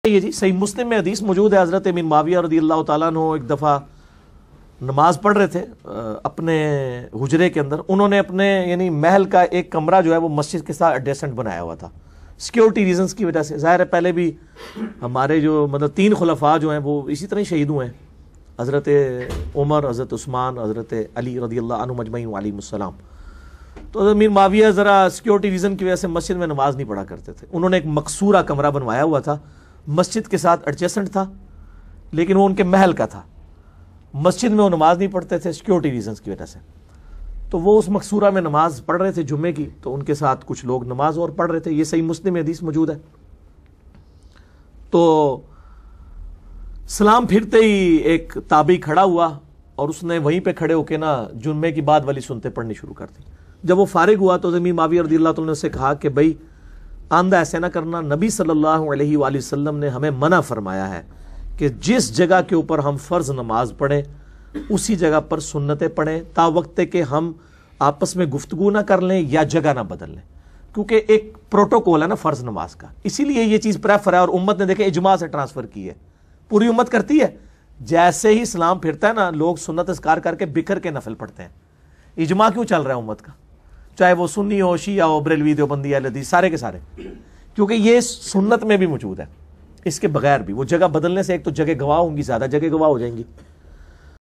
یہ جی صحیح مسلم میں حدیث موجود ہے، حضرت امیر معاویہ رضی اللہ تعالیٰ عنہ ایک دفعہ نماز پڑھ رہے تھے اپنے حجرے کے اندر. انہوں نے اپنے یعنی محل کا ایک کمرہ جو ہے وہ مسجد کے ساتھ ایڈجسٹنٹ بنایا ہوا تھا سیکیورٹی ریزنز کی وجہ سے. ظاہر ہے پہلے بھی ہمارے جو مطلب 3 خلفاء جو ہیں وہ اسی طرح شہید ہوئے ہیں، حضرت عمر، حضرت عثمان، حضرت علی رضی اللہ عنہ مجمعین علیہم السلام. تو امیر معاویہ ذرا سیکیورٹی ریزن کی وجہ سے مسجد میں نماز نہیں پڑھا کرتے تھے. انہوں نے ایک مقصورہ کمرہ بنوایا ہوا تھا، مسجد کے ساتھ ایڈجسٹنٹ تھا لیکن وہ ان کے محل کا تھا. مسجد میں وہ نماز نہیں پڑھتے تھے سیکیورٹی ریزنز کی وجہ سے. تو وہ اس مقصورہ میں نماز پڑھ رہے تھے جمعے کی، تو ان کے ساتھ کچھ لوگ نماز اور پڑھ رہے تھے. یہ صحیح مسلم میں حدیث موجود ہے. تو سلام پھرتے ہی ایک تابعی کھڑا ہوا اور اس نے وہیں پہ کھڑے ہو کے نا جمعے کی بعد والی سنتے پڑھنی شروع کر دی. جب وہ فارغ ہوا تو امیر معاویہ رضی اللہ تعالیٰ نے اسے کہا کہ بھائی آندہ ایسے نہ کرنا، نبی صلی اللہ علیہ وآلہ وسلم نے ہمیں منع فرمایا ہے کہ جس جگہ کے اوپر ہم فرض نماز پڑھیں اسی جگہ پر سنتیں پڑھیں تا وقت کہ ہم آپس میں گفتگو نہ کر لیں یا جگہ نہ بدل لیں، کیونکہ ایک پروٹوکول ہے نا فرض نماز کا. اسی لیے یہ چیز پریفر ہے اور امت نے دیکھے اجماع سے ٹرانسفر کی ہے، پوری امت کرتی ہے. جیسے ہی اسلام پھرتا ہے نا لوگ سنت اذکار کر کے بکھر کے نفل پڑھتے ہیں. اجماع کیوں چل رہا ہے امت کا، چاہے وہ سنی ہو، شیعہ ہو، بریلوی، دیوبندی، اہل حدیث، سارے کے سارے، کیونکہ یہ سنت میں بھی موجود ہے. اس کے بغیر بھی وہ جگہ بدلنے سے ایک تو جگہ گواہ ہوں گی، زیادہ جگہ گواہ ہو جائیں گی.